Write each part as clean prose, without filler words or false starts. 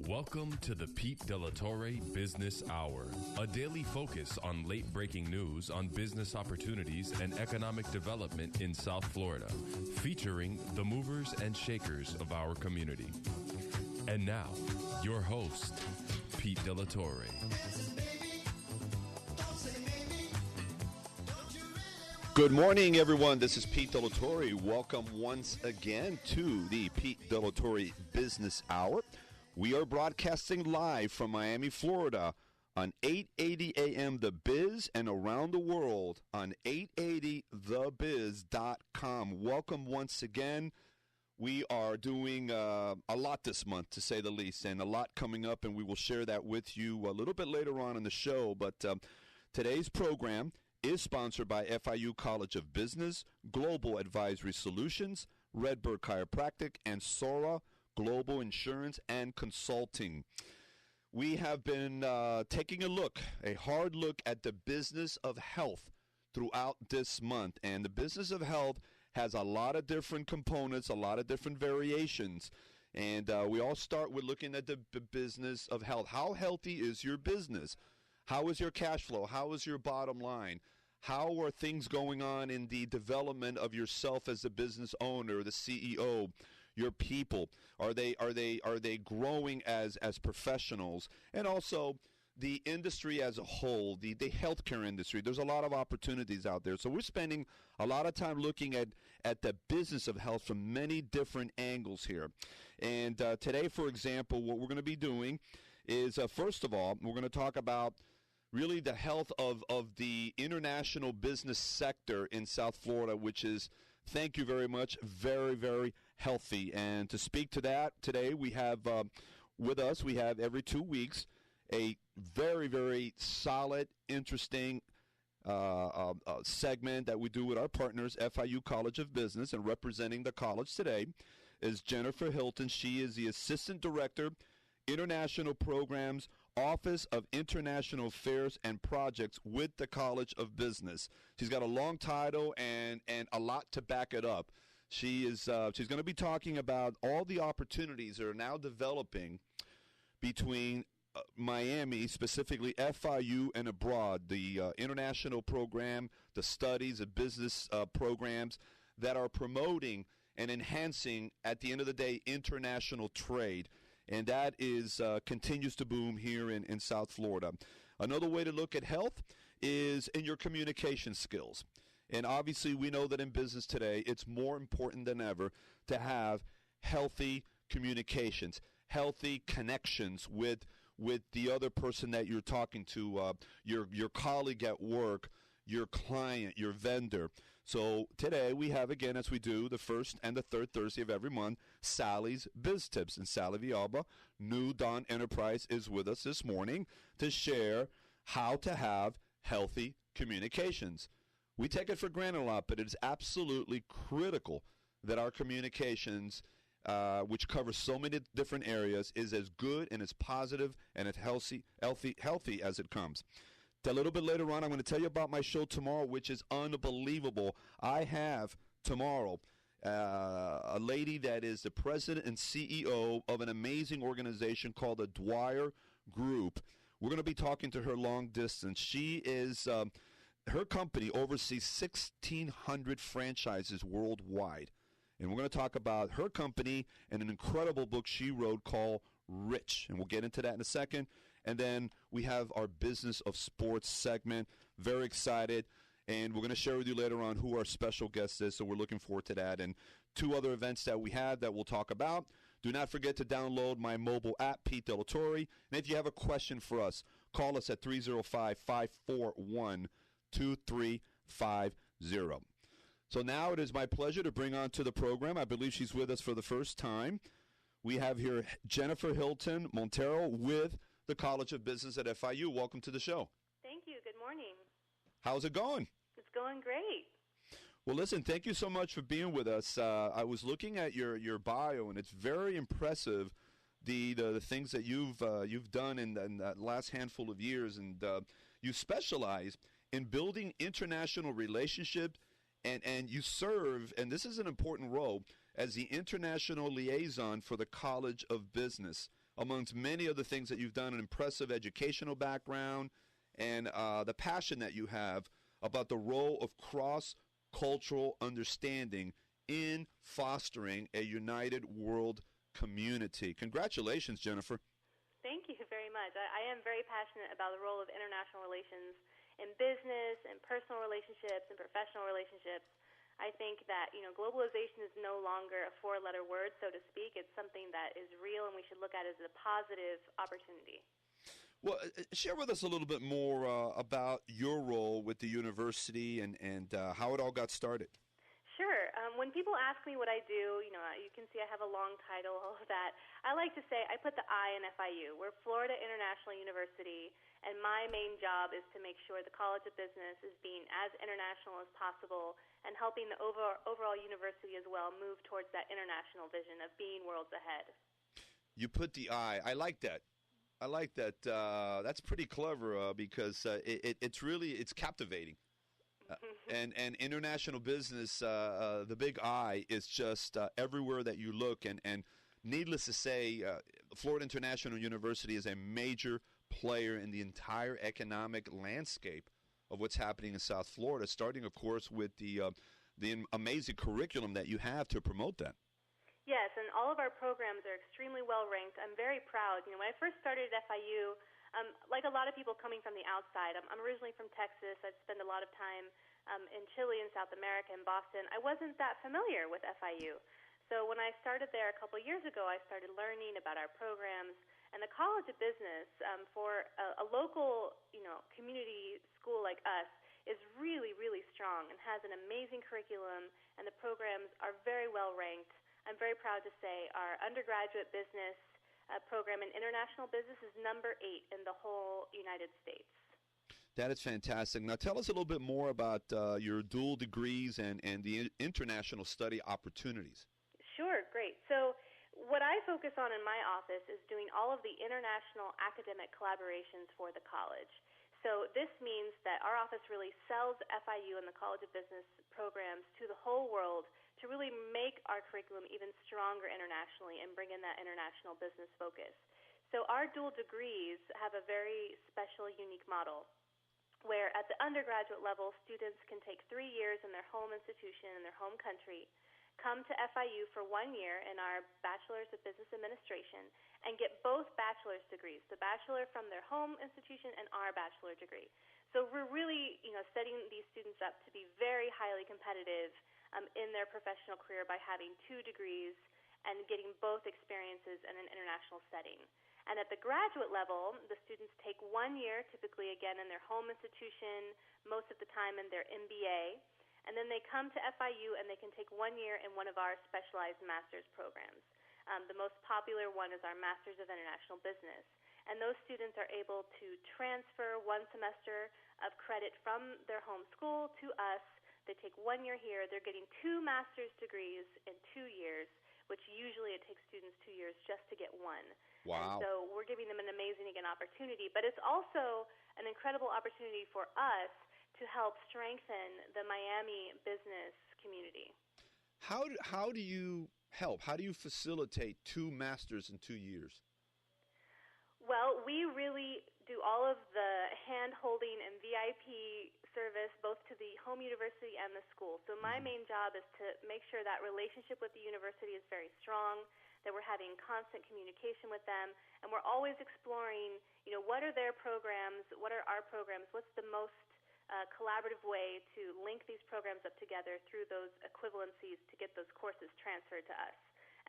Welcome to the Pete De La Torre Business Hour, a daily focus on late-breaking news on business opportunities and economic development in South Florida, featuring the movers and shakers of our community. And now, your host, Pete De La Torre. Good morning, everyone. This is Pete De La Torre. Welcome once again to the Pete De La Torre Business Hour. We are broadcasting live from Miami, Florida on 880 AM The Biz and around the world on 880thebiz.com. Welcome once again. We are doing a lot this month, to say the least, and a lot coming up, and we will share that with you a little bit later on in the show. But today's program is sponsored by FIU College of Business, Global Advisory Solutions, Redbird Chiropractic, and Sora Global Insurance and Consulting. We have been taking a hard look at the business of health throughout this month. And the business of health has a lot of different components, a lot of different variations. And we all start with looking at the business of health. How healthy is your business? How is your cash flow? How is your bottom line? How are things going on in the development of yourself as a business owner, the CEO? Your people, are they growing as professionals? And also the industry as a whole, the healthcare industry. There's a lot of opportunities out there. So we're spending a lot of time looking at the business of health from many different angles here. And today, for example, what we're going to be doing is, first of all, we're going to talk about really the health of the international business sector in South Florida, which is, thank you very much, very, very healthy. And to speak to that today, we have with us, we have every 2 weeks a very, very solid, interesting segment that we do with our partners, FIU College of Business, and representing the college today is Jennifer Hilton. She is the Assistant Director, International Programs, Office of International Affairs and Projects with the College of Business. She's got a long title and a lot to back it up. She's going to be talking about all the opportunities that are now developing between Miami, specifically FIU, and abroad, the international program, the studies, the business programs that are promoting and enhancing, at the end of the day, international trade. And that is continues to boom here in South Florida. Another way to look at health is in your communication skills. And obviously, we know that in business today, it's more important than ever to have healthy communications, healthy connections with the other person that you're talking to, your colleague at work, your client, your vendor. So today we have, again, as we do the first and the third Thursday of every month, Sally's Biz Tips. And Sally Villalba, New Dawn Enterprise, is with us this morning to share how to have healthy communications. We take it for granted a lot, but it is absolutely critical that our communications, which covers so many different areas, is as good and as positive and as healthy as it comes. A little bit later on, I'm going to tell you about my show tomorrow, which is unbelievable. I have tomorrow a lady that is the president and CEO of an amazing organization called the Dwyer Group. We're going to be talking to her long distance. She is her company oversees 1,600 franchises worldwide. And we're going to talk about her company and an incredible book she wrote called Rich. And we'll get into that in a second. And then we have our Business of Sports segment. Very excited. And we're going to share with you later on who our special guest is. So we're looking forward to that. And two other events that we have that we'll talk about. Do not forget to download my mobile app, Pete De La Torre. And if you have a question for us, call us at 305-541-2350. So now it is my pleasure to bring on to the program, I believe she's with us for the first time. We have here Jennifer Hilton Montero with the College of Business at FIU. Welcome to the show. Thank you. Good morning. How's it going? It's going great. Well, listen, thank you so much for being with us. I was looking at your bio, and it's very impressive, the things that you've done in that last handful of years, and you specialize in building international relationships, and you serve, and this is an important role, as the international liaison for the College of Business. amongst many other things that you've done, an impressive educational background, and the passion that you have about the role of cross-cultural understanding in fostering a united world community. Congratulations, Jennifer. Thank you very much. I am very passionate about the role of international relations in business and personal relationships and professional relationships. I think that, globalization is no longer a four-letter word, so to speak. It's something that is real, and we should look at it as a positive opportunity. Well, share with us a little bit more about your role with the university and how it all got started. Sure. When people ask me what I do, you can see I have a long title, all of that. I like to say I put the I in FIU. We're Florida International University, and my main job is to make sure the College of Business is being as international as possible and helping the overall university as well move towards that international vision of being worlds ahead. You put the I. I like that. That's pretty clever because it's captivating. And international business, the big I is just everywhere that you look. And needless to say, Florida International University is a major player in the entire economic landscape of what's happening in South Florida, starting, of course, with the amazing curriculum that you have to promote that. Yes, and all of our programs are extremely well ranked. I'm very proud. When I first started at FIU, like a lot of people coming from the outside, I'm originally from Texas. I've spent a lot of time in Chile and South America and Boston. I wasn't that familiar with FIU. So when I started there a couple years ago, I started learning about our programs. And the College of Business, for a local, community school like us, is really, really strong and has an amazing curriculum, and the programs are very well ranked. I'm very proud to say our undergraduate business program in international business is number 8 in the whole United States. That is fantastic. Now tell us a little bit more about your dual degrees and the international study opportunities. Sure, great. So what I focus on in my office is doing all of the international academic collaborations for the college. So this means that our office really sells FIU and the College of Business programs to the whole world to really make our curriculum even stronger internationally and bring in that international business focus. So our dual degrees have a very special, unique model where at the undergraduate level, students can take 3 years in their home institution, in their home country, come to FIU for 1 year in our Bachelor's of Business Administration and get both bachelor's degrees, the bachelor from their home institution and our bachelor degree. So we're really, setting these students up to be very highly competitive in their professional career by having 2 degrees and getting both experiences in an international setting. And at the graduate level, the students take 1 year, typically again in their home institution, most of the time in their MBA, and then they come to FIU and they can take 1 year in one of our specialized master's programs. The most popular one is our Master's of International Business. And those students are able to transfer 1 semester of credit from their home school to us. They take 1 year here. They're getting 2 master's degrees in 2 years, which usually it takes students 2 years just to get 1. Wow. And so we're giving them an amazing, again, opportunity. But it's also an incredible opportunity for us to help strengthen the Miami business community. How do you help? How do you facilitate 2 masters in 2 years? Well, we really do all of the hand-holding and VIP service both to the home university and the school. So my main job is to make sure that relationship with the university is very strong, that we're having constant communication with them, and we're always exploring, what are their programs, what are our programs, what's the most collaborative way to link these programs up together through those equivalencies to get those courses transferred to us.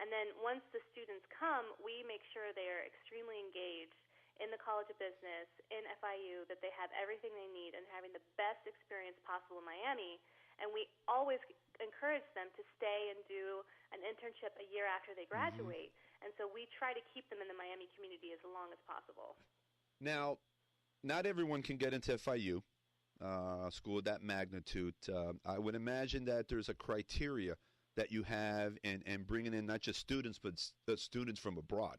And then once the students come, we make sure they are extremely engaged in the College of Business, in FIU, that they have everything they need and having the best experience possible in Miami. And we always encourage them to stay and do an internship a year after they graduate. And so we try to keep them in the Miami community as long as possible. Now, not everyone can get into FIU, school of that magnitude. I would imagine that there's a criteria that you have in bringing in not just students, but students from abroad.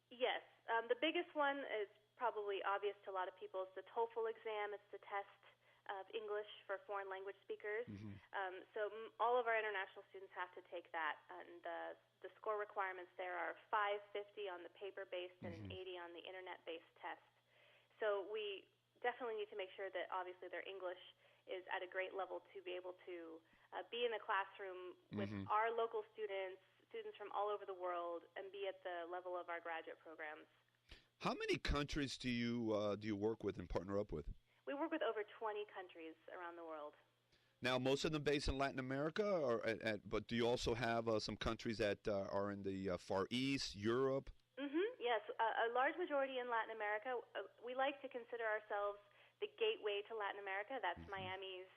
Yes. The biggest one is probably obvious to a lot of people. It's the TOEFL exam. It's the test of English for foreign language speakers. So all of our international students have to take that, and the score requirements there are 550 on the paper-based and an 80 on the internet-based test. So we definitely need to make sure that obviously their English is at a great level to be able to be in the classroom with our local students from all over the world, and be at the level of our graduate programs. How many countries do you work with and partner up with? We work with over 20 countries around the world. Now, most of them based in Latin America, but do you also have some countries that are in the Far East, Europe? Yes, a large majority in Latin America. We like to consider ourselves the gateway to Latin America. That's Miami's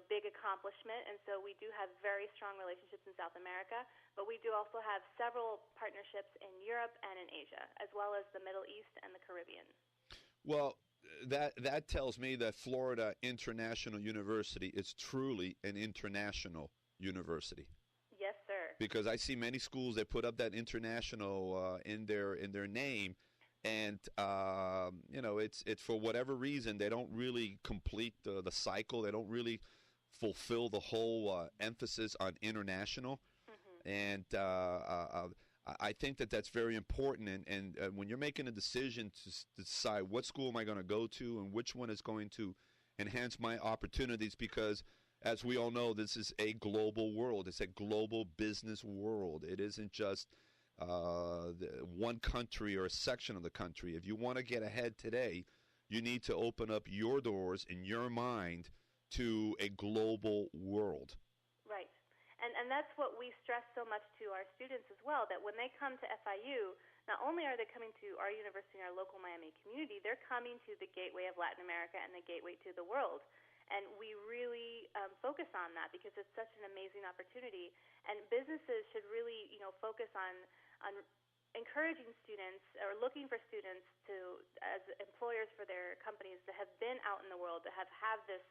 big accomplishment, and so we do have very strong relationships in South America, but we do also have several partnerships in Europe and in Asia, as well as the Middle East and the Caribbean. Well, that tells me that Florida International University is truly an international university. Yes, sir. Because I see many schools that put up that international in their name, and it's for whatever reason they don't really complete the cycle. They don't really fulfill the whole emphasis on international, and I think that's very important. And when you're making a decision to decide what school am I going to go to and which one is going to enhance my opportunities, because as we all know, this is a global world. It's a global business world. It isn't just one country or a section of the country. If you want to get ahead today, you need to open up your doors in your mind to a global world. Right. And that's what we stress so much to our students as well, that when they come to FIU, not only are they coming to our university and our local Miami community, they're coming to the gateway of Latin America and the gateway to the world. And we really focus on that because it's such an amazing opportunity. And businesses should really, focus on encouraging students or looking for students to, as employers for their companies, that have been out in the world, that have this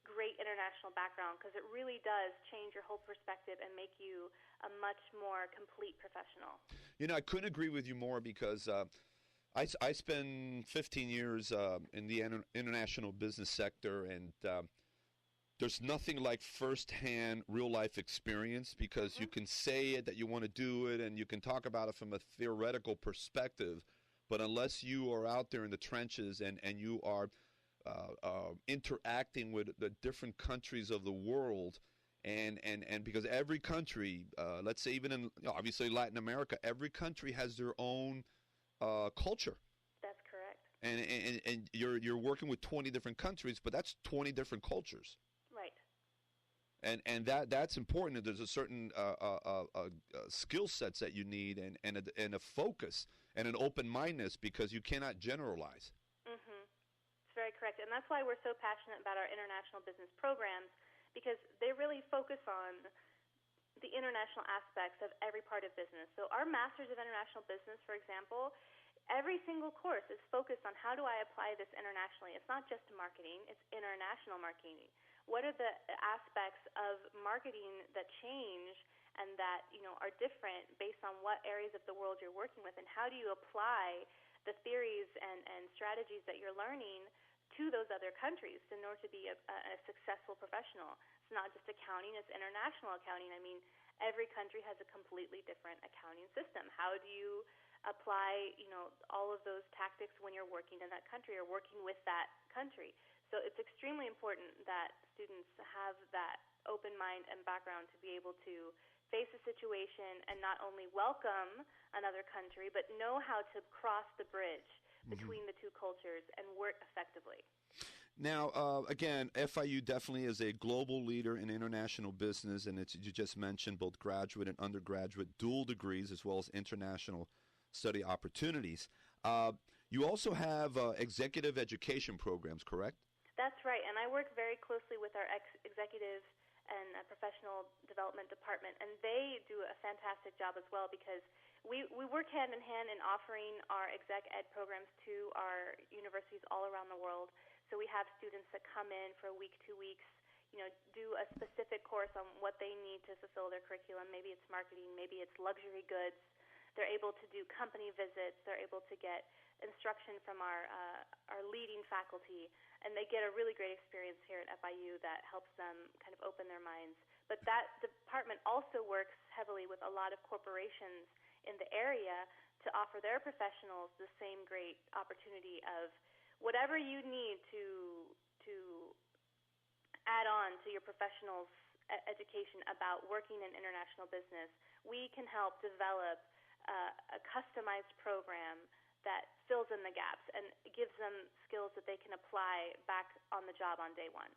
great international background, because it really does change your whole perspective and make you a much more complete professional. I couldn't agree with you more, because I spent 15 years in the international business sector, and there's nothing like firsthand real-life experience, because you can say it that you want to do it, and you can talk about it from a theoretical perspective, but unless you are out there in the trenches and you are interacting with the different countries of the world, and because every country, let's say even in obviously Latin America, every country has their own culture. That's correct. And you're working with 20 different countries, but that's 20 different cultures. Right. And that's important. There's a certain skill sets that you need, and a focus and an open-mindedness, because you cannot generalize. It's very correct. And that's why we're so passionate about our international business programs, because they really focus on the international aspects of every part of business. So our Masters of International Business, for example, every single course is focused on how do I apply this internationally. It's not just marketing, it's international marketing. What are the aspects of marketing that change and that, are different based on what areas of the world you're working with, and how do you apply the theories and strategies that you're learning to those other countries in order to be a successful professional. It's not just accounting, it's international accounting. I mean, every country has a completely different accounting system. How do you apply, all of those tactics when you're working in that country or working with that country? So it's extremely important that students have that open mind and background to be able to face a situation and not only welcome another country, but know how to cross the bridge between the two cultures and work effectively. Now, again, FIU definitely is a global leader in international business, and you just mentioned both graduate and undergraduate dual degrees, as well as international study opportunities. You also have executive education programs, correct? That's right, and I work very closely with our executive and professional development department, and they do a fantastic job as well, because we work hand in hand in offering our exec ed programs to our universities all around the world. So we have students that come in for a week, 2 weeks, do a specific course on what they need to fulfill their curriculum. Maybe it's marketing, maybe it's luxury goods. They're able to do company visits. They're able to get instruction from our leading faculty, and they get a really great experience here at FIU that helps them kind of open their minds. But that department also works heavily with a lot of corporations in the area to offer their professionals the same great opportunity of whatever you need to add on to your professionals' education about working in international business. We can help develop a customized program that fills in the gaps and gives them skills that they can apply back on the job on day one.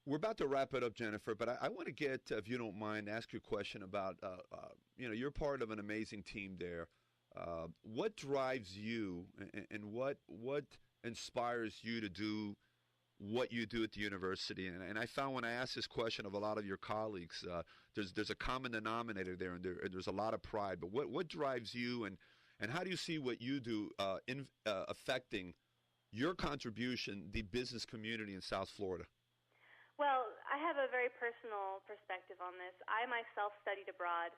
We're about to wrap it up, Jennifer, but I want to get, if you don't mind, ask you a question about, you're part of an amazing team there. What drives you and what inspires you to do what you do at the university? And I found when I asked this question of a lot of your colleagues, there's a common denominator there, and there's a lot of pride. But what drives you, and how do you see what you do affecting your contribution, the business community in South Florida? Well, I have a very personal perspective on this. I myself studied abroad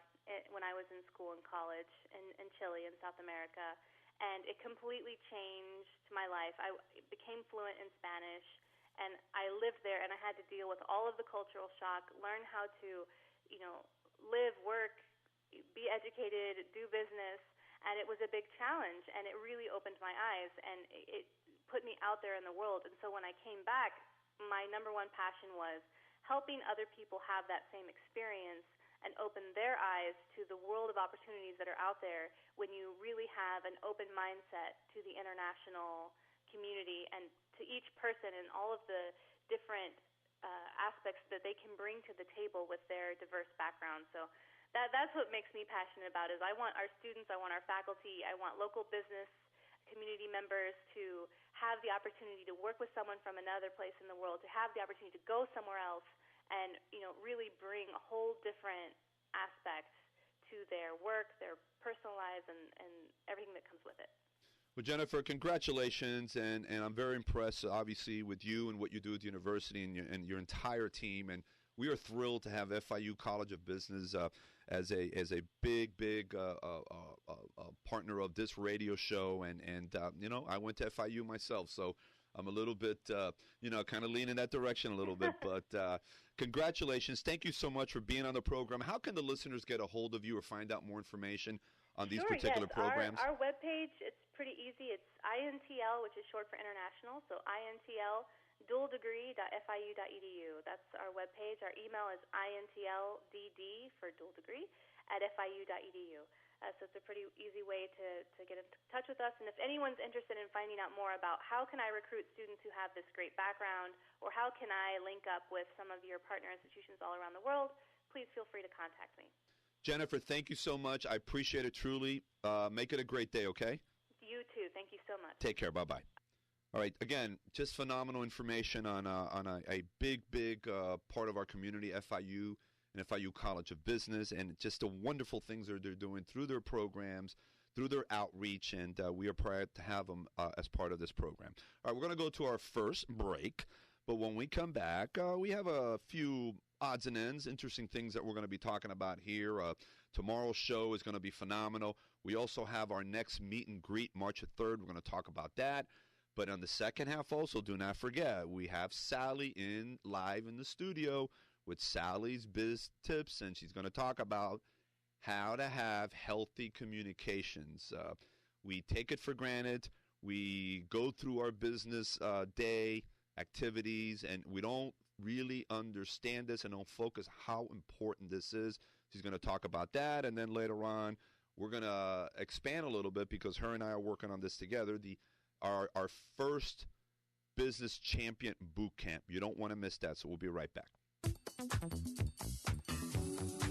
when I was in school and college in Chile in South America, and it completely changed my life. I became fluent in Spanish, and I lived there, and I had to deal with all of the cultural shock, learn how to, live, work, be educated, do business, and it was a big challenge, and it really opened my eyes, and it put me out there in the world. And so when I came back, my number one passion was helping other people have that same experience and open their eyes to the world of opportunities that are out there when you really have an open mindset to the international community and to each person and all of the different aspects that they can bring to the table with their diverse backgrounds. So that's what makes me passionate about is I want our students, I want our faculty, I want local business community members to have the opportunity to work with someone from another place in the world, to have the opportunity to go somewhere else and, really bring a whole different aspect to their work, their personal lives, and everything that comes with it. Well, Jennifer, congratulations, and I'm very impressed, obviously, with you and what you do at the university and your entire team. And we are thrilled to have FIU College of Business as a big partner of this radio show. And I went to FIU myself, so I'm a little bit, kind of leaning that direction a little bit. But congratulations. Thank you so much for being on the program. How can the listeners get a hold of you or find out more information on these particular programs? Our webpage, it's pretty easy. It's INTL, which is short for international, so INTL dualdegree.fiu.edu. That's our webpage. Our email is intlddd for dual degree at fiu.edu. So it's a pretty easy way to get in touch with us. And if anyone's interested in finding out more about how can I recruit students who have this great background, or how can I link up with some of your partner institutions all around the world, please feel free to contact me. Jennifer, thank you so much. I appreciate it truly. Make it a great day, okay? You too. Thank you so much. Take care. Bye-bye. All right. Again, just phenomenal information on a big part of our community, FIU and FIU College of Business, and just the wonderful things that they're doing through their programs, through their outreach, and we are proud to have them as part of this program. All right, we're going to go to our first break, but when we come back, we have a few odds and ends, interesting things that we're going to be talking about here. Tomorrow's show is going to be phenomenal. We also have our next meet and greet, March 3rd. We're going to talk about that. But on the second half also, do not forget, we have Sally live in the studio with Sally's Biz Tips, and she's going to talk about how to have healthy communications. We take it for granted. We go through our business day activities, and we don't really understand this and don't focus how important this is. She's going to talk about that, and then later on, we're going to expand a little bit because her and I are working on this together. Our first Business Champion Boot Camp. You don't want to miss that, so we'll be right back.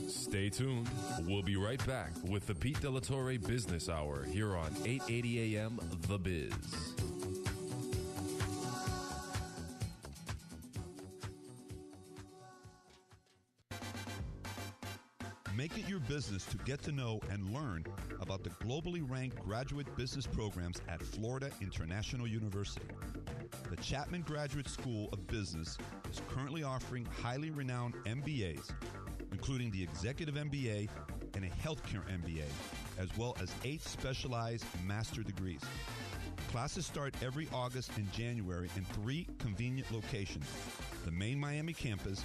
Stay tuned. We'll be right back with the Pete De La Torre Business Hour here on 880 AM The Biz. Make it your business to get to know and learn about the globally ranked graduate business programs at Florida International University. The Chapman Graduate School of Business is currently offering highly renowned MBAs, including the Executive MBA and a Healthcare MBA, as well as 8 specialized master degrees. Classes start every August and January in 3 convenient locations: the main Miami campus,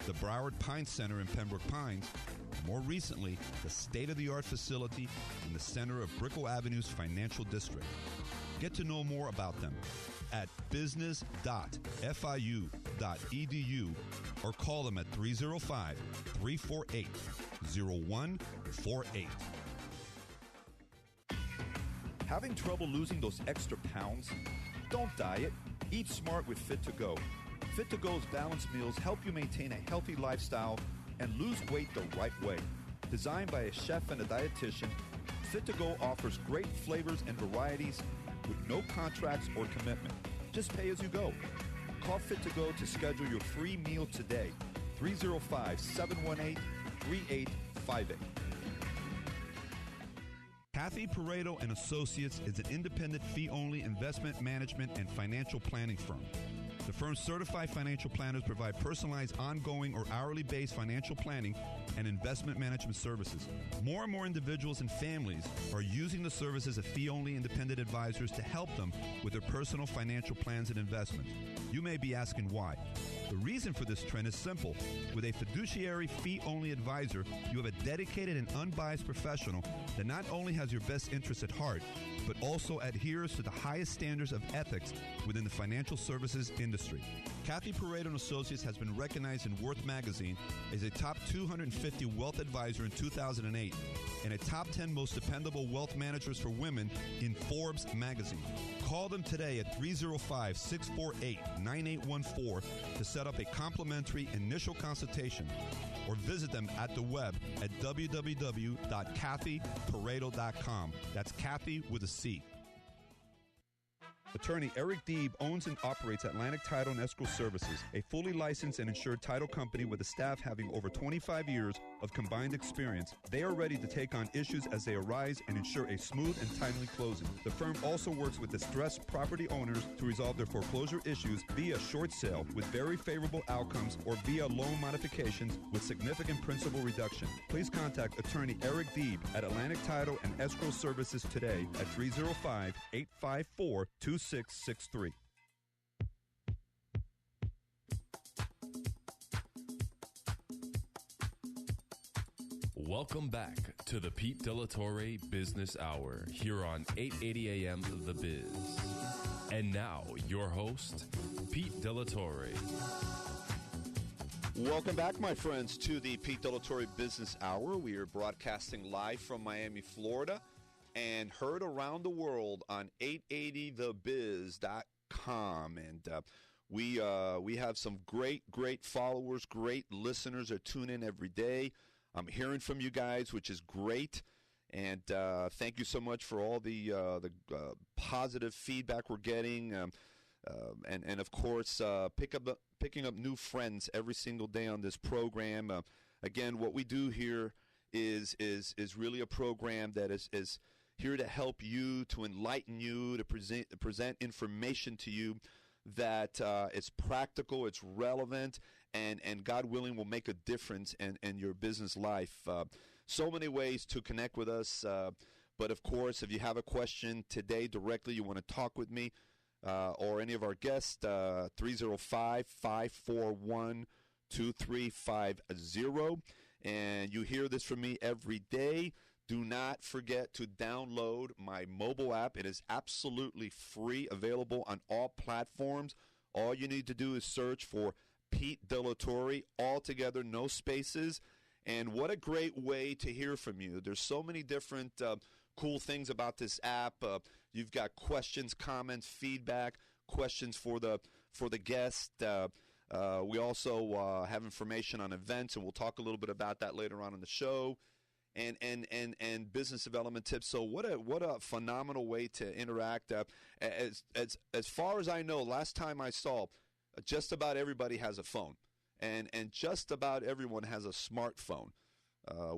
the Broward Pines Center in Pembroke Pines, More recently, the state-of-the-art facility in the center of Brickell Avenue's financial district. Get to know more about them at business.fiu.edu or call them at 305-348-0148. Having trouble losing those extra pounds? Don't diet. Eat smart with Fit2Go. Fit2Go's balanced meals help you maintain a healthy lifestyle and lose weight the right way. Designed by a chef and a dietitian, Fit2Go offers great flavors and varieties with no contracts or commitment. Just pay as you go. Call Fit2Go to schedule your free meal today. 305-718-3858. Kathy Pareto and Associates is an independent fee-only investment management and financial planning firm. The firm's certified financial planners provide personalized, ongoing, or hourly-based financial planning and investment management services. More and more individuals and families are using the services of fee-only independent advisors to help them with their personal financial plans and investments. You may be asking why. The reason for this trend is simple. With a fiduciary fee-only advisor, you have a dedicated and unbiased professional that not only has your best interests at heart, but also adheres to the highest standards of ethics within the financial services industry. Kathy Pareto and Associates has been recognized in Worth Magazine as a top 250 wealth advisor in 2008 and a top 10 most dependable wealth managers for women in Forbes magazine. Call them today at 305-648-9814 to set up a complimentary initial consultation, or visit them at the web at www.kathypareto.com. That's Kathy with a C. Attorney Eric Deeb owns and operates Atlantic Title and Escrow Services, a fully licensed and insured title company with a staff having over 25 years of combined experience. They are ready to take on issues as they arise and ensure a smooth and timely closing. The firm also works with distressed property owners to resolve their foreclosure issues via short sale with very favorable outcomes or via loan modifications with significant principal reduction. Please contact Attorney Eric Deeb at Atlantic Title and Escrow Services today at 305-854-2663. Welcome back to the Pete De La Torre Business Hour here on 880 AM The Biz. And now, your host, Pete De La Torre. Welcome back, my friends, to the Pete De La Torre Business Hour. We are broadcasting live from Miami, Florida, and heard around the world on 880thebiz.com. And we have some great followers, great listeners that tune in every day. I'm hearing from you guys, which is great. And thank you so much for all the positive feedback we're getting. And of course, picking up new friends every single day on this program. Again, what we do here is really a program that is here to help you, to enlighten you, to present information to you that it's practical, it's relevant, and God willing will make a difference in your business life. So many ways to connect with us, but of course, if you have a question today directly, you want to talk with me or any of our guests, 305-541-2350, and you hear this from me every day. Do not forget to download my mobile app. It is absolutely free, available on all platforms. All you need to do is search for Pete De La Torre, all together, no spaces. And what a great way to hear from you. There's so many different cool things about this app. You've got questions, comments, feedback, questions for the guest. We also have information on events, and we'll talk a little bit about that later on in the show. And business development tips. So what a phenomenal way to interact. As far as I know, last time I saw, just about everybody has a phone, and just about everyone has a smartphone.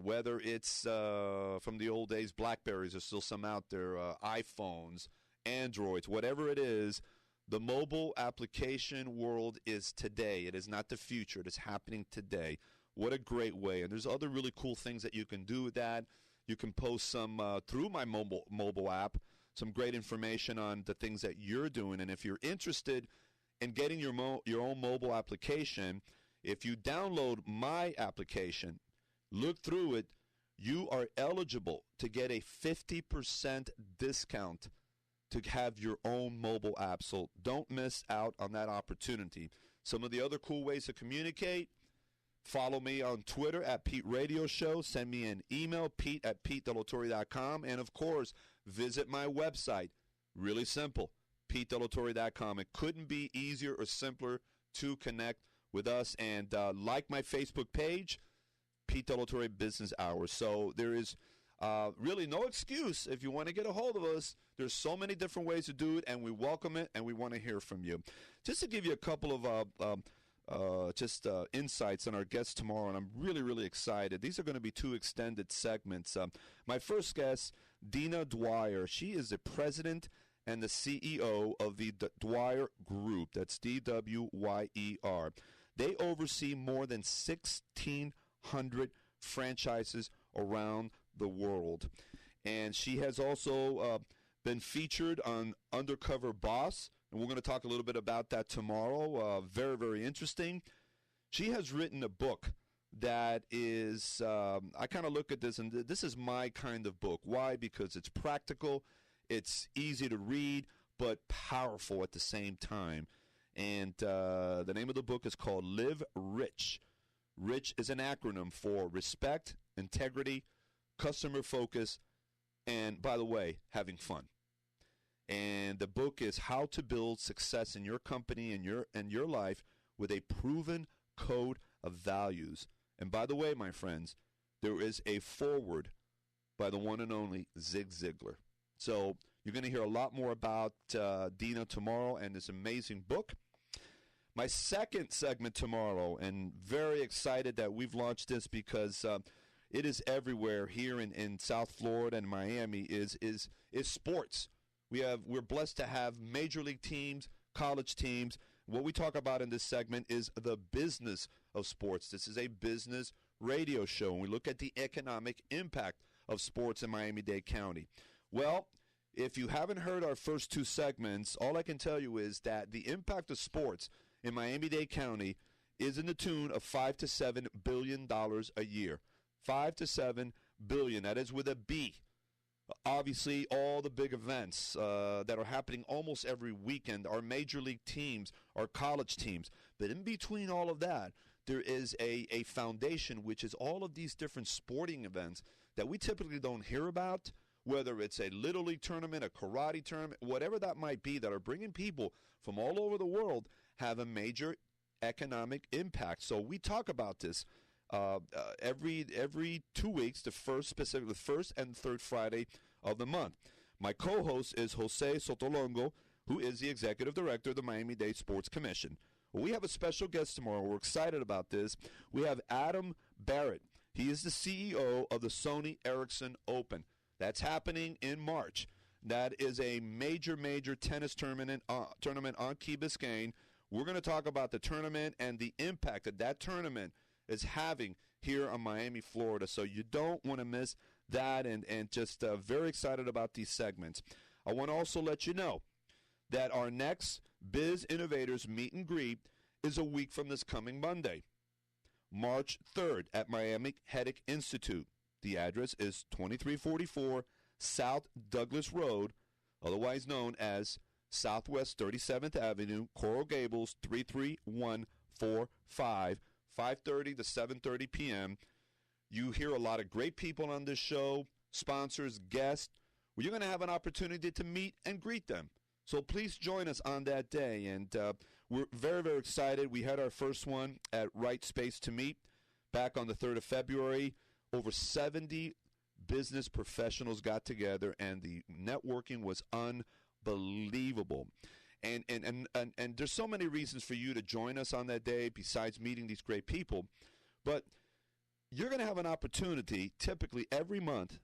Whether it's from the old days, Blackberries, there's still some out there, iPhones, Androids, whatever it is. The mobile application world is today. It is not the future. It is happening today. What a great way. And there's other really cool things that you can do with that. You can post some through my mobile app, some great information on the things that you're doing. And if you're interested in getting your own mobile application, if you download my application, look through it. You are eligible to get a 50% discount to have your own mobile app. So don't miss out on that opportunity. Some of the other cool ways to communicate: follow me on Twitter at Pete Radio Show. Send me an email, pete@PeteDelatorre.com. And, of course, visit my website. Really simple, PeteDelatorre.com. It couldn't be easier or simpler to connect with us. And like my Facebook page, Pete Delatorre Business Hour. So there is really no excuse if you want to get a hold of us. There's so many different ways to do it, and we welcome it, and we want to hear from you. Just to give you a couple of insights on our guests tomorrow, and I'm really, really excited. These are going to be 2 extended segments. My first guest, Dina Dwyer. She is the president and the CEO of the Dwyer Group. That's DWYER. They oversee more than 1,600 franchises around the world. And she has also been featured on Undercover Boss, and we're going to talk a little bit about that tomorrow. Very, very interesting. She has written a book that is, I kind of look at this, and this is my kind of book. Why? Because it's practical, it's easy to read, but powerful at the same time. And the name of the book is called Live Rich. RICH is an acronym for respect, integrity, customer focus, and, by the way, having fun. And the book is How to Build Success in Your Company and your life with a proven code of values. And by the way, my friends, there is a foreword by the one and only Zig Ziglar. So you're going to hear a lot more about Dina tomorrow and this amazing book. My second segment tomorrow, and very excited that we've launched this because it is everywhere here in South Florida and Miami, is sports. We're blessed to have major league teams, college teams. What we talk about in this segment is the business of sports. This is a business radio show, and we look at the economic impact of sports in Miami-Dade County. Well, if you haven't heard our first 2 segments, all I can tell you is that the impact of sports in Miami-Dade County is in the tune of $5 to $7 billion a year. $5 to $7 billion. That is with a B. Obviously, all the big events that are happening almost every weekend, our major league teams, our college teams. But in between all of that, there is a foundation, which is all of these different sporting events that we typically don't hear about, whether it's a Little League tournament, a karate tournament, whatever that might be, that are bringing people from all over the world, have a major economic impact. So we talk about this every 2 weeks, specifically the first and third Friday of the month. My co-host is Jose Sotolongo, who is the executive director of the Miami-Dade Sports Commission. Well, we have a special guest tomorrow. We're excited about this. We have Adam Barrett. He is the CEO of the Sony Ericsson Open. That's happening in March. That is a major tennis tournament on Key Biscayne. We're going to talk about the tournament and the impact that tournament is having here on Miami, Florida. So you don't want to miss that, and just very excited about these segments. I want to also let you know that our next Biz Innovators Meet and Greet is a week from this coming Monday, March 3rd at Miami Headache Institute. The address is 2344 South Douglas Road, otherwise known as Southwest 37th Avenue, Coral Gables, 33145, 5:30 to 7:30 p.m. You hear a lot of great people on this show, sponsors, guests. Well, you're going to have an opportunity to meet and greet them. So please join us on that day. And we're very, very excited. We had our first one at Right Space to Meet back on the 3rd of February. Over 70 business professionals got together, and the networking was unbelievable. And there's so many reasons for you to join us on that day besides meeting these great people. But you're going to have an opportunity typically every month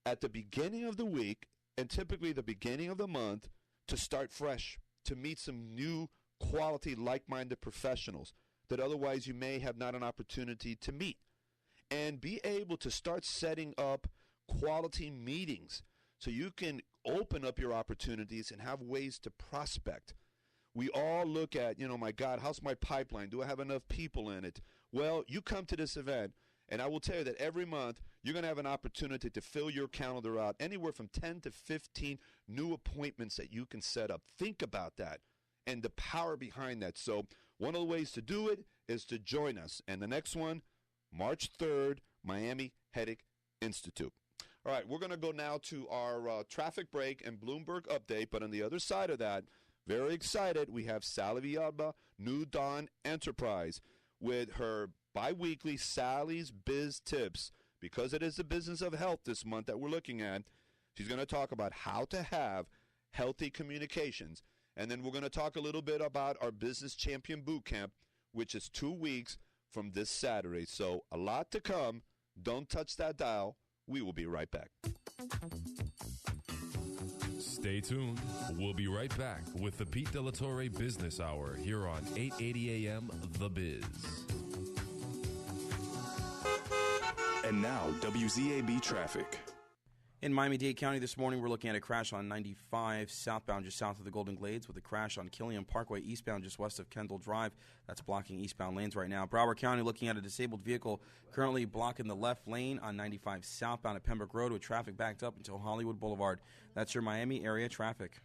at the beginning of the week and typically the beginning of the month to start fresh, to meet some new quality, like-minded professionals that otherwise you may have not an opportunity to meet, and be able to start setting up quality meetings so you can open up your opportunities and have ways to prospect. We all look at, my God, how's my pipeline? Do I have enough people in it? Well, you come to this event, And I will tell you that every month you're going to have an opportunity to fill your calendar out anywhere from 10 to 15 new appointments that you can set up. Think about that and the power behind that. So one of the ways to do it is to join us. And the next one, March 3rd, Miami Headache Institute. All right, we're going to go now to our traffic break and Bloomberg update. But on the other side of that, very excited, we have Sally Villalba, New Dawn Enterprise, with her bi-weekly Sally's Biz Tips. Because it is the business of health this month that we're looking at, she's going to talk about how to have healthy communications. And then we're going to talk a little bit about our Business Champion Boot Camp, which is 2 weeks from this Saturday. So a lot to come. Don't touch that dial. We will be right back. Stay tuned. We'll be right back with the Pete Delatorre Business Hour here on 880 AM The Biz. And now, WZAB traffic. In Miami-Dade County this morning, we're looking at a crash on 95 southbound just south of the Golden Glades with a crash on Killian Parkway eastbound just west of Kendall Drive. That's blocking eastbound lanes right now. Broward County looking at a disabled vehicle currently blocking the left lane on 95 southbound at Pembroke Road with traffic backed up until Hollywood Boulevard. That's your Miami area traffic.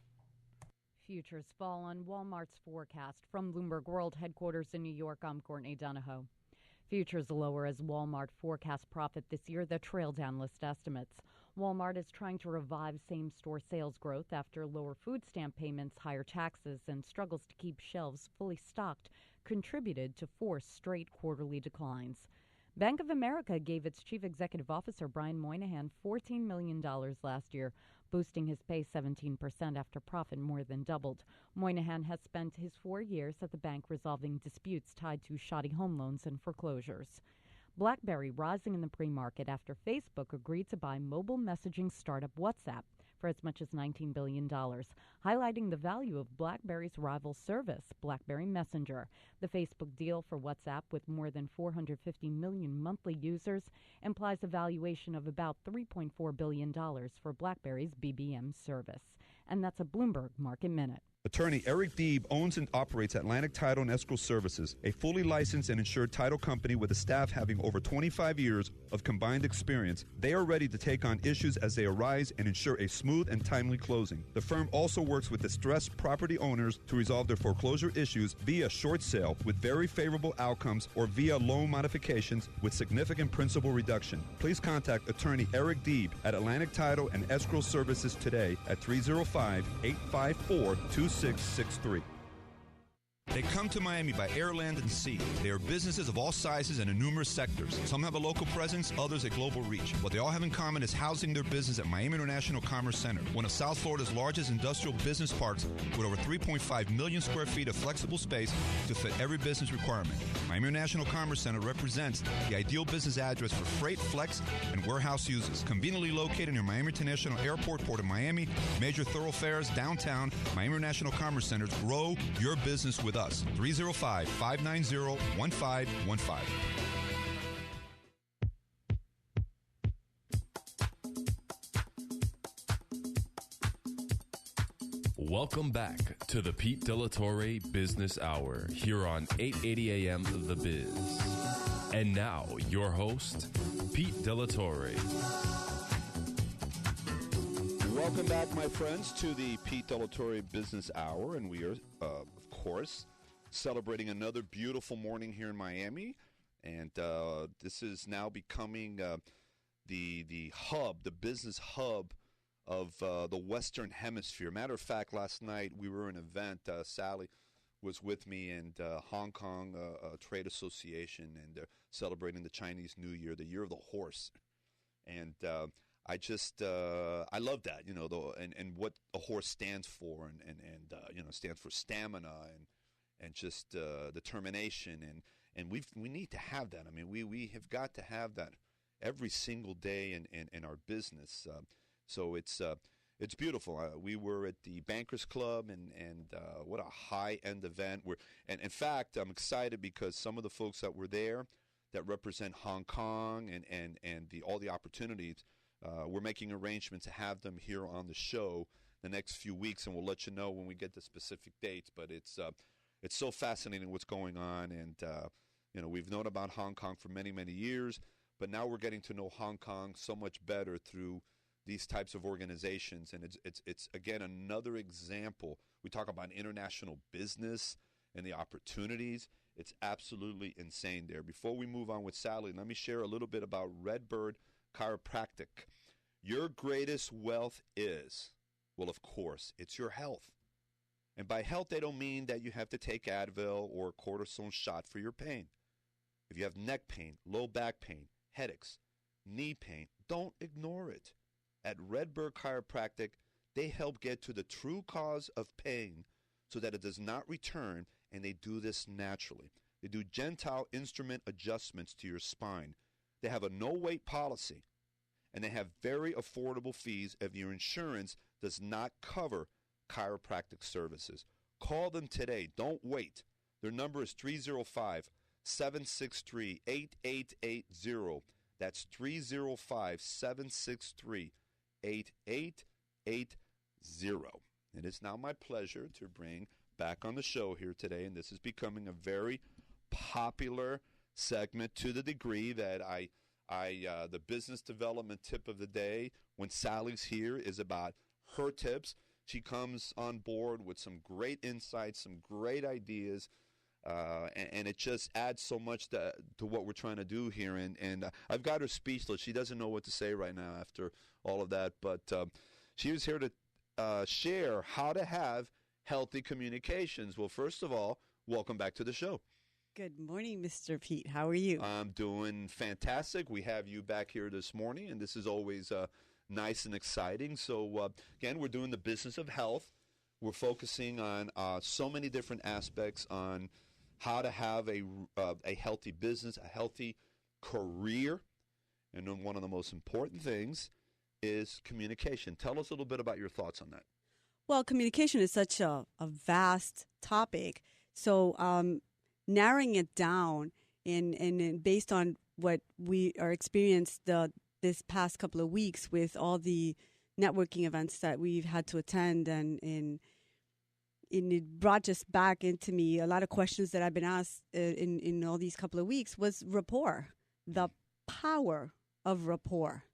Futures fall on Walmart's forecast. From Bloomberg World Headquarters in New York, I'm Courtney Donahoe. Futures lower as Walmart forecasts profit this year that trailed analyst estimates. Walmart is trying to revive same-store sales growth after lower food stamp payments, higher taxes, and struggles to keep shelves fully stocked contributed to 4 straight quarterly declines. Bank of America gave its chief executive officer, Brian Moynihan, $14 million last year, boosting his pay 17% after profit more than doubled. Moynihan has spent his 4 years at the bank resolving disputes tied to shoddy home loans and foreclosures. BlackBerry rising in the pre-market after Facebook agreed to buy mobile messaging startup WhatsApp for as much as $19 billion, highlighting the value of BlackBerry's rival service, BlackBerry Messenger. The Facebook deal for WhatsApp, with more than 450 million monthly users, implies a valuation of about $3.4 billion for BlackBerry's BBM service. And that's a Bloomberg Market Minute. Attorney Eric Deeb owns and operates Atlantic Title and Escrow Services, a fully licensed and insured title company with a staff having over 25 years of combined experience. They are ready to take on issues as they arise and ensure a smooth and timely closing. The firm also works with distressed property owners to resolve their foreclosure issues via short sale with very favorable outcomes or via loan modifications with significant principal reduction. Please contact Attorney Eric Deeb at Atlantic Title and Escrow Services today at 305-854-2663. They come to Miami by air, land, and sea. They are businesses of all sizes and in numerous sectors. Some have a local presence, others a global reach. What they all have in common is housing their business at Miami International Commerce Center, one of South Florida's largest industrial business parks with over 3.5 million square feet of flexible space to fit every business requirement. Miami International Commerce Center represents the ideal business address for freight, flex, and warehouse users. Conveniently located near Miami International Airport, Port of Miami, major thoroughfares, downtown, Miami International Commerce Center. Grow your business with us. 305-590-1515. Welcome back to the Pete Delatorre Business Hour here on 880 AM The Biz. And now, your host, Pete Delatorre. Welcome back, my friends, to the Pete Delatorre Business Hour. And we are, of course, celebrating another beautiful morning here in Miami. And this is now becoming the hub, the business hub of the Western Hemisphere. Matter of fact, last night we were at an event. Sally was with me, and Hong Kong Trade Association, and they're celebrating the Chinese New Year, the Year of the Horse. And I love that, you know, and what a horse stands for, and stands for stamina and just determination, and we need to have that. I mean, we have got to have that every single day in our business. So it's beautiful. We were at the Bankers Club, and what a high-end event. And in fact, I'm excited because some of the folks that were there that represent Hong Kong and all the opportunities, we're making arrangements to have them here on the show the next few weeks, and we'll let you know when we get the specific dates. But it's so fascinating what's going on, and we've known about Hong Kong for many, many years. But now we're getting to know Hong Kong so much better through these types of organizations, and it's again another example. We talk about international business and the opportunities. It's absolutely insane there. Before we move on with Sally, let me share a little bit about Redbird Chiropractic. Your greatest wealth is, well, of course, it's your health. And by health, they don't mean that you have to take Advil or a cortisone shot for your pain. If you have neck pain, low back pain, headaches, knee pain, don't ignore it. At Redbird Chiropractic, they help get to the true cause of pain so that it does not return, and they do this naturally. They do gentle instrument adjustments to your spine. They have a no-wait policy, and they have very affordable fees if your insurance does not cover chiropractic services. Call them today. Don't wait. Their number is 305-763-8880. That's 305-763-8880. It is now my pleasure to bring back on the show here today, and this is becoming a very popular segment to the degree that the business development tip of the day when Sally's here is about her tips. She comes on board with some great insights, some great ideas, and it just adds so much to what we're trying to do here. And I've got her speechless. She doesn't know what to say right now after all of that. But she was here to share how to have healthy communications. Well, first of all, welcome back to the show. Good morning, Mr. Pete. How are you? I'm doing fantastic. We have you back here this morning, and this is always nice and exciting. So, again, we're doing the business of health. We're focusing on so many different aspects on how to have a healthy business, a healthy career. And then one of the most important things is communication. Tell us a little bit about your thoughts on that. Well, communication is such a vast topic. So narrowing it down and based on what we are experienced this past couple of weeks with all the networking events that we've had to attend, and it brought just back into me a lot of questions that I've been asked in all these couple of weeks was rapport, the power of rapport.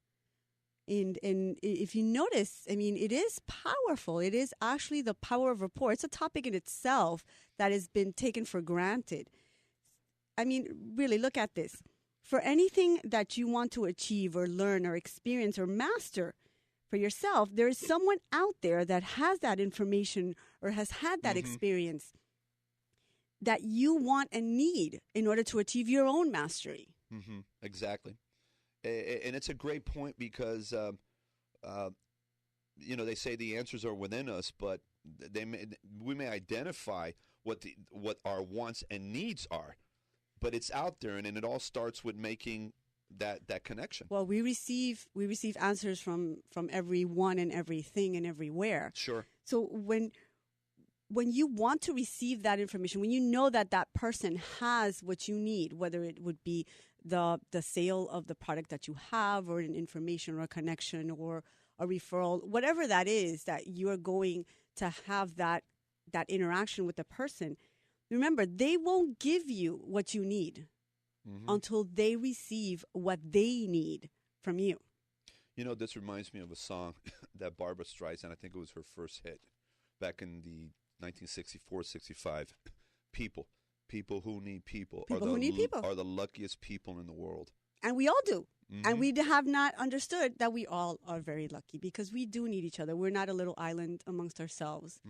And if you notice, I mean, it is powerful. It is actually the power of rapport. It's a topic in itself that has been taken for granted. I mean, really, look at this. For anything that you want to achieve or learn or experience or master for yourself, there is someone out there that has that information or has had that experience that you want and need in order to achieve your own mastery. Mm-hmm. Exactly. And it's a great point because, they say the answers are within us, but we may identify what our wants and needs are, but it's out there, and it all starts with making that connection. Well, we receive answers from everyone and everything and everywhere. Sure. So when you want to receive that information, when you know that person has what you need, whether it would be the sale of the product that you have, or an information or a connection or a referral, whatever that is that you are going to have that interaction with the person, remember, they won't give you what you need until they receive what they need from you. You know, this reminds me of a song that Barbara Streisand, I think it was her first hit back in the 1964-65, People who need people, are the luckiest people in the world. And we all do. And we have not understood that we all are very lucky because we do need each other. We're not a little island amongst ourselves.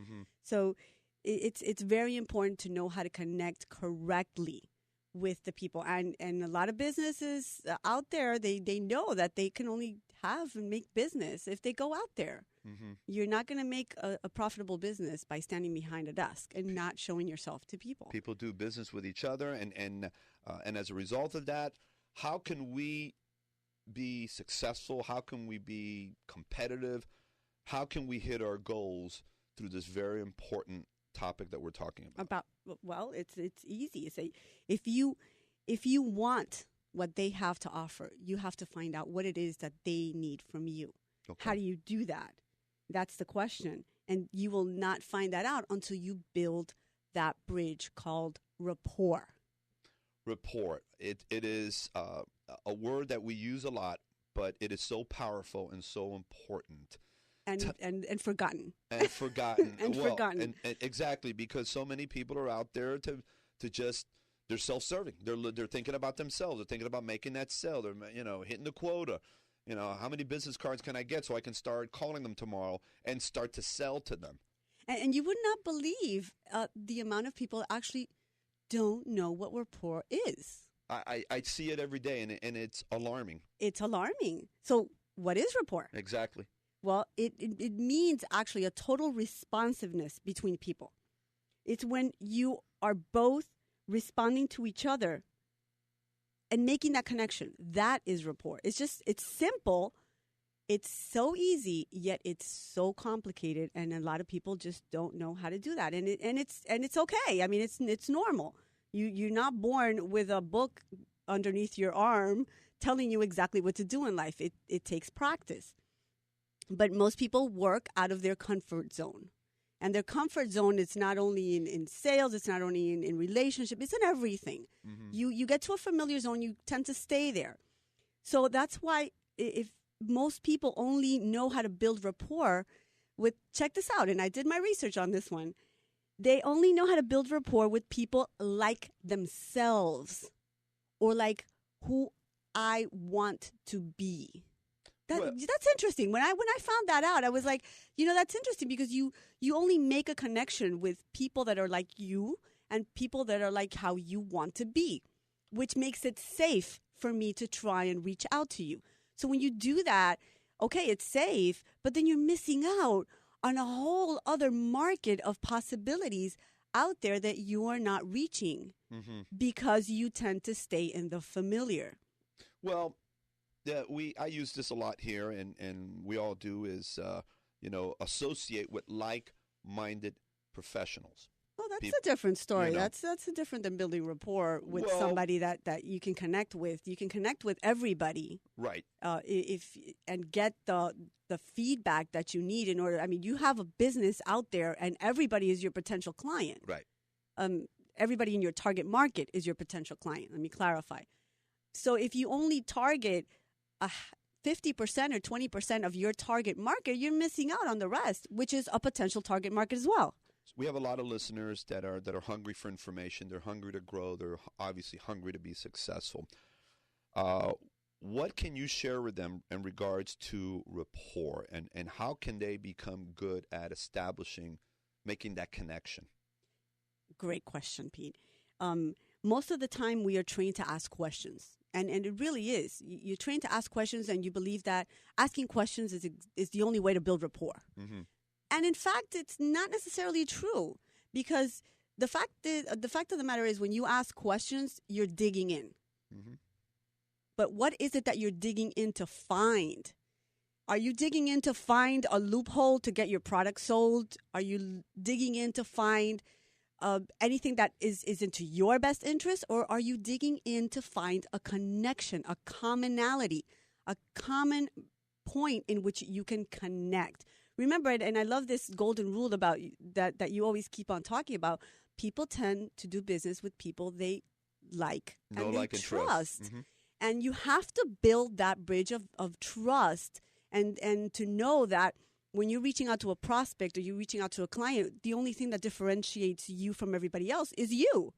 So it's very important to know how to connect correctly with the people. And a lot of businesses out there, they know that they can only have and make business if they go out there. You're not going to make a profitable business by standing behind a desk and not showing yourself to people. People do business with each other, and as a result of that, how can we be successful? How can we be competitive? How can we hit our goals through this very important topic that we're talking about? Well, it's easy. Say if you want what they have to offer, you have to find out what it is that they need from you. Okay. How do you do that? That's the question. And you will not find that out until you build that bridge called rapport. Rapport. It is a word that we use a lot, but it is so powerful and so important. And forgotten. And forgotten. And forgotten. And exactly, because so many people are out there to just, they're self-serving. They're thinking about themselves. They're thinking about making that sale. They're, hitting the quota. How many business cards can I get so I can start calling them tomorrow and start to sell to them? And you would not believe the amount of people that actually don't know what rapport is. I see it every day, and it's alarming. It's alarming. So what is rapport? Exactly. Well, it means actually a total responsiveness between people. It's when you are both responding to each other and making that connection. That is rapport. It's simple. It's so easy, yet it's so complicated, and a lot of people just don't know how to do that. And it's okay. I mean, it's normal. You're not born with a book underneath your arm telling you exactly what to do in life. It takes practice. But most people work out of their comfort zone. And their comfort zone is not only in sales, it's not only in relationship, it's in everything. Mm-hmm. You get to a familiar zone, you tend to stay there. So that's why if most people only know how to build rapport with, check this out, and I did my research on this one, they only know how to build rapport with people like themselves or like who I want to be. That's interesting. When I found that out, I was like, that's interesting because you only make a connection with people that are like you and people that are like how you want to be, which makes it safe for me to try and reach out to you. So when you do that, okay, it's safe, but then you're missing out on a whole other market of possibilities out there that you are not reaching because you tend to stay in the familiar. Well, I use this a lot here, and we all do, is, associate with like-minded professionals. Well, that's a different story. That's different than building rapport with somebody that you can connect with. You can connect with everybody, right? And get the feedback that you need in order. I mean, you have a business out there, and everybody is your potential client, right? Everybody in your target market is your potential client. Let me clarify. So if you only target 50% or 20% of your target market, you're missing out on the rest, which is a potential target market as well. We have a lot of listeners that are hungry for information. They're hungry to grow. They're obviously hungry to be successful. What can you share with them in regards to rapport, and how can they become good at making that connection? Great question, Pete. Most of the time we are trained to ask questions. And it really is. You're trained to ask questions, and you believe that asking questions is the only way to build rapport. Mm-hmm. And in fact, it's not necessarily true, because the fact of the matter is, when you ask questions, you're digging in. Mm-hmm. But what is it that you're digging in to find? Are you digging in to find a loophole to get your product sold? Are you digging in to find anything that is into your best interest, or are you digging in to find a connection, a commonality, a common point in which you can connect? Remember, and I love this golden rule about that you always keep on talking about, people tend to do business with people they like and they trust. Mm-hmm. And you have to build that bridge of trust and to know that when you're reaching out to a prospect or you're reaching out to a client, the only thing that differentiates you from everybody else is you.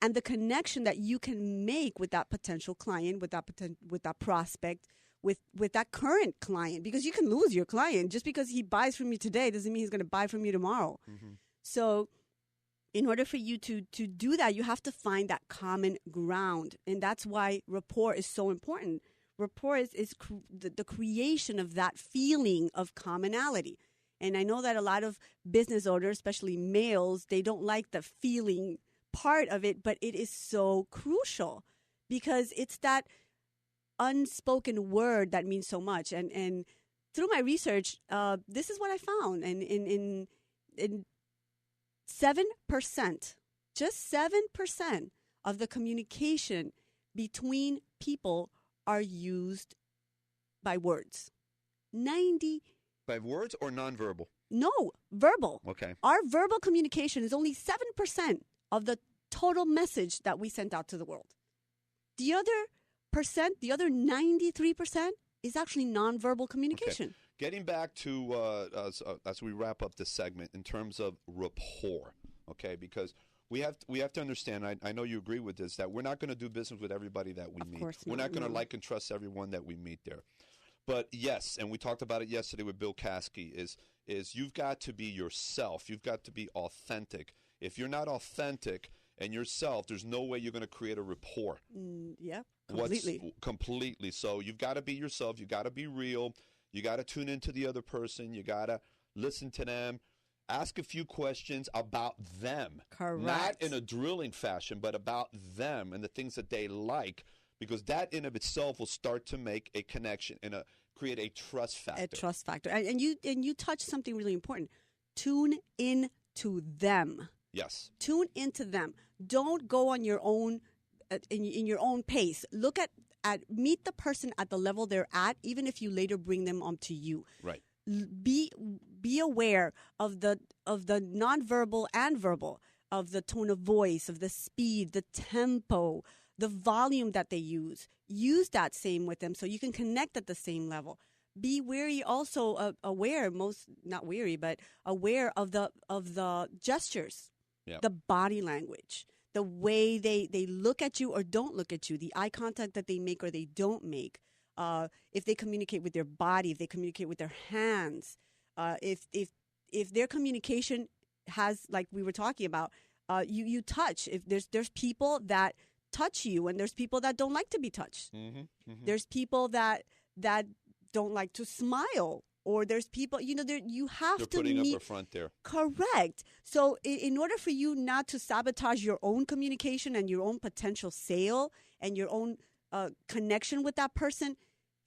And the connection that you can make with that potential client, with that prospect, with that current client, because you can lose your client. Just because he buys from you today doesn't mean he's going to buy from you tomorrow. Mm-hmm. So in order for you to do that, you have to find that common ground. And that's why rapport is so important. Rapport is the creation of that feeling of commonality. And I know that a lot of business owners, especially males, they don't like the feeling part of it, but it is so crucial because it's that unspoken word that means so much. And through my research, this is what I found. And in 7%, just 7% of the communication between people are used by words. 90 by words or nonverbal? No, verbal. Okay. Our verbal communication is only 7% of the total message that we send out to the world. The other the other 93% is actually nonverbal communication. Okay. Getting back to, as we wrap up this segment, in terms of rapport, okay, because we have to understand, I know you agree with this, that we're not going to do business with everybody that we meet. We're not going to like and trust everyone that we meet there. But yes, and we talked about it yesterday with Bill Caskey, is you've got to be yourself. You've got to be authentic. If you're not authentic and yourself, there's no way you're going to create a rapport. Yeah, completely. Completely. So you've got to be yourself. You've got to be real. You got to tune into the other person. You got to listen to them. Ask a few questions about them. Correct. Not in a drilling fashion, but about them and the things that they like, because that in of itself will start to make a connection and create a trust factor. A trust factor. And you touched something really important. Tune in to them. Yes. Tune into them. Don't go on your own in your own pace. Look at meet the person at the level they're at, even if you later bring them onto you. Right. Be aware of the nonverbal and verbal, of the tone of voice, of the speed, the tempo, the volume that they use. Use that same with them so you can connect at the same level. Be wary, also aware, not weary, but aware of the gestures, the body language, the way they look at you or don't look at you, the eye contact that they make or they don't make. If they communicate with their body, if they communicate with their hands, if their communication has, like we were talking about, you touch. If there's people that touch you, and there's people that don't like to be touched. Mm-hmm, mm-hmm. There's people that don't like to smile, or there's people, you have They're to putting meet. up a front there. Correct. So in order for you not to sabotage your own communication and your own potential sale and your own connection with that person,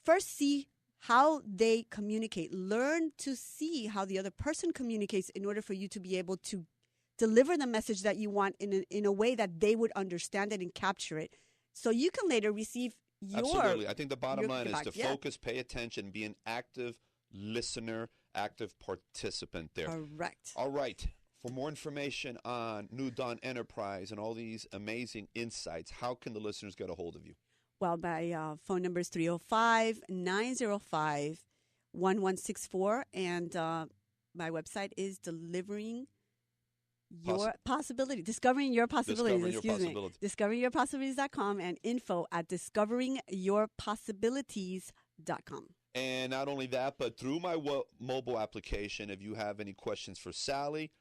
first see how they communicate. Learn to see how the other person communicates in order for you to be able to deliver the message that you want in a way that they would understand it and capture it, so you can later receive your. Absolutely. I think the bottom line is to focus, pay attention, be an active listener, active participant there. Correct. All right. For more information on New Dawn Enterprise and all these amazing insights, how can the listeners get a hold of you? Well, my phone number is 305-905-1164, and my website is Discovering Your Possibilities, discoveringyourpossibilities.com, and info@discoveringyourpossibilities.com. And not only that, but through my mobile application, if you have any questions for Sally,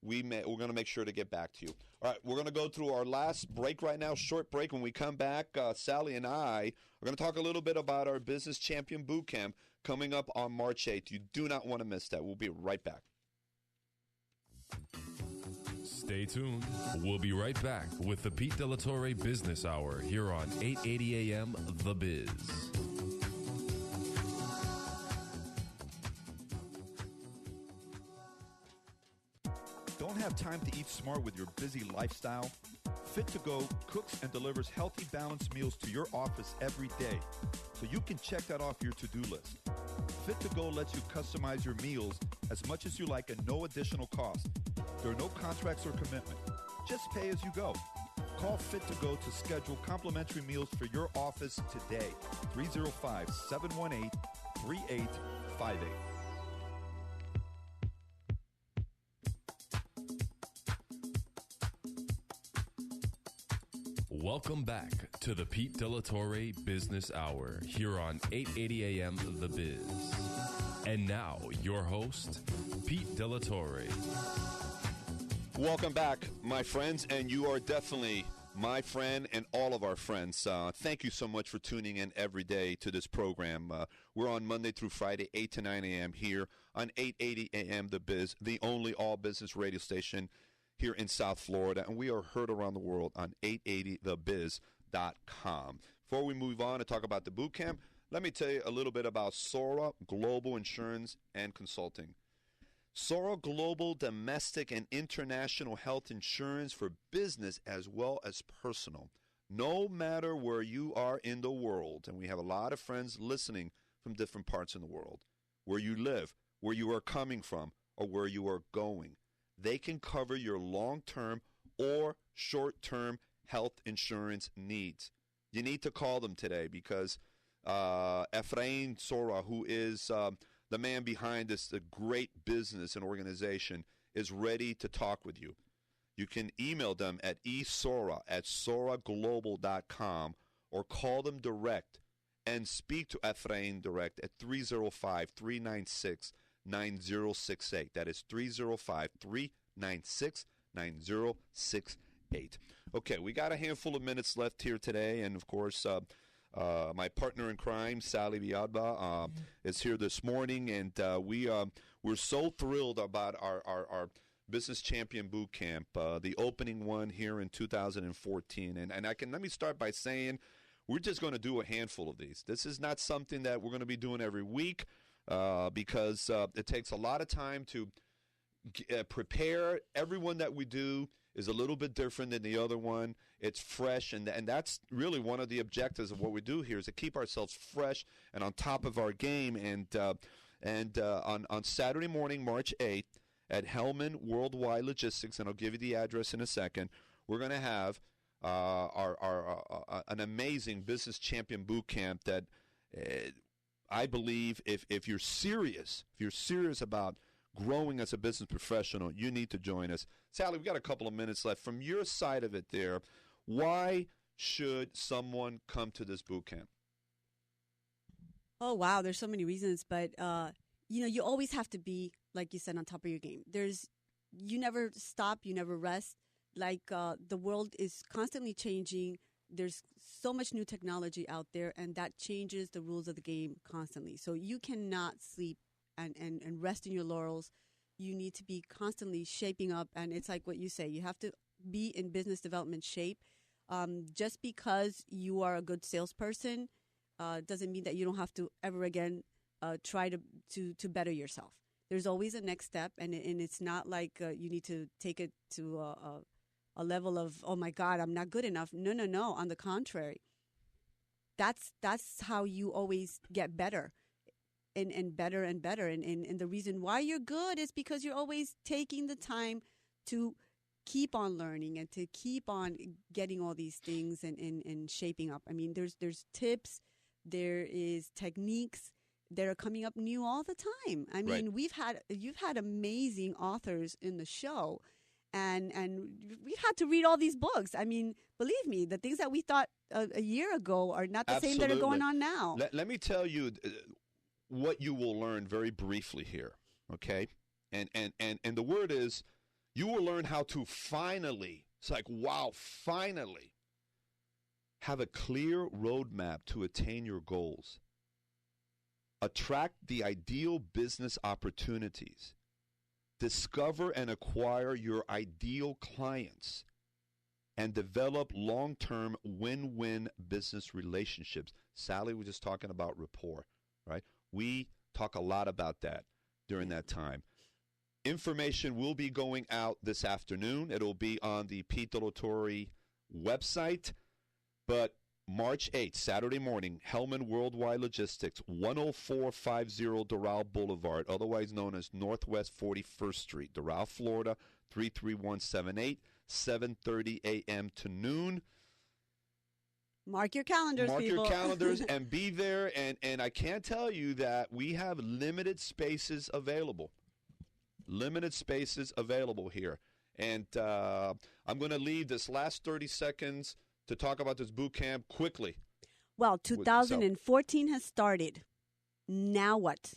we're going to make sure to get back to you. All right, we're going to go through our last break right now, short break. When we come back, Sally and I are going to talk a little bit about our Business Champion Bootcamp coming up on March 8th. You do not want to miss that. We'll be right back. Stay tuned. We'll be right back with the Pete De La Torre Business Hour here on 880 AM The Biz. Don't have time to eat smart with your busy lifestyle? Fit to Go cooks and delivers healthy, balanced meals to your office every day, so you can check that off your to-do list. Fit to Go lets you customize your meals as much as you like at no additional cost. There are no contracts or commitment. Just pay as you go. Call Fit to Go to schedule complimentary meals for your office today. 305-718-3858. Welcome back to the Pete De La Torre Business Hour here on 880 AM The Biz. And now, your host, Pete De La Torre. Welcome back, my friends, and you are definitely my friend and all of our friends. Thank you so much for tuning in every day to this program. We're on Monday through Friday, 8 to 9 a.m. here on 880 AM The Biz, the only all-business radio station here in South Florida, and we are heard around the world on 880thebiz.com. Before we move on and talk about the boot camp, let me tell you a little bit about Sora Global Insurance and Consulting. Sora Global domestic and international health insurance for business as well as personal. No matter where you are in the world, and we have a lot of friends listening from different parts in the world, where you live, where you are coming from, or where you are going, they can cover your long-term or short-term health insurance needs. You need to call them today because Efrain Sora, who is the man behind this great business and organization, is ready to talk with you. You can email them at esora@soraglobal.com or call them direct and speak to Efrain direct at 305-396-9068. That is 305-396-9068. Okay, we got a handful of minutes left here today, and of course, my partner in crime, Sally Villalba, is here this morning, and we're so thrilled about our Business Champion Boot Camp, the opening one here in 2014. And let me start by saying we're just going to do a handful of these. This is not something that we're going to be doing every week because it takes a lot of time to prepare. Everyone that we do is a little bit different than the other one. It's fresh, and that's really one of the objectives of what we do here is to keep ourselves fresh and on top of our game. And on Saturday morning, March 8th, at Hellman Worldwide Logistics, and I'll give you the address in a second, we're going to have an amazing Business Champion Boot Camp that I believe if you're serious about growing as a business professional, you need to join us. Sally, we've got a couple of minutes left. From your side of it there, why should someone come to this boot camp? Oh, wow. There's so many reasons, but you always have to be, like you said, on top of your game. You never stop, you never rest. Like the world is constantly changing. There's so much new technology out there, and that changes the rules of the game constantly. So you cannot sleep and rest in your laurels. You need to be constantly shaping up, and it's like what you say. You have to be in business development shape. Just because you are a good salesperson doesn't mean that you don't have to ever again try to better yourself. There's always a next step, and it's not like you need to take it to a level of, oh my God, I'm not good enough. No. On the contrary, that's how you always get better and better and better. And the reason why you're good is because you're always taking the time to keep on learning and to keep on getting all these things and shaping up. I mean, there's tips, there is techniques that are coming up new all the time. I mean, right. You've had amazing authors in the show, and we've had to read all these books. I mean, believe me, the things that we thought a year ago are not the Absolutely. same that are going on now. Let me tell you what you will learn very briefly here, okay? And the word is, you will learn how to finally, it's like, wow, finally, have a clear roadmap to attain your goals. Attract the ideal business opportunities. Discover and acquire your ideal clients. And develop long-term win-win business relationships. Sally was just talking about rapport, right? We talk a lot about that during that time. Information will be going out this afternoon. It'll be on the Pete Delatorre website. But March 8th, Saturday morning, Hellman Worldwide Logistics, 10450 Doral Boulevard, otherwise known as Northwest 41st Street, Doral, Florida, 33178, 7:30 a.m. to noon. Mark your calendars, Mark people. your calendars and be there. And I can't tell you that we have limited spaces available. Limited spaces available here. And I'm going to leave this last 30 seconds to talk about this boot camp quickly. Well, 2014 has started. Now what?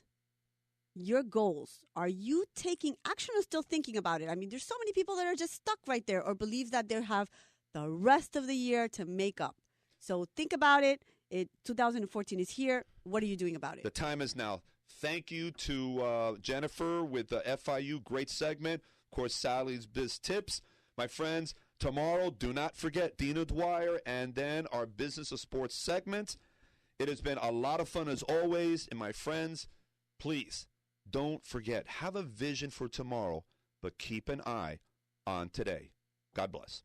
Your goals. Are you taking action or still thinking about it? I mean, there's so many people that are just stuck right there or believe that they have the rest of the year to make up. So think about it. 2014 is here. What are you doing about it? The time is now. Thank you to Jennifer with the FIU. Great segment. Of course, Sally's Biz Tips. My friends, tomorrow, do not forget Dina Dwyer and then our Business of Sports segment. It has been a lot of fun as always. And my friends, please don't forget, have a vision for tomorrow, but keep an eye on today. God bless.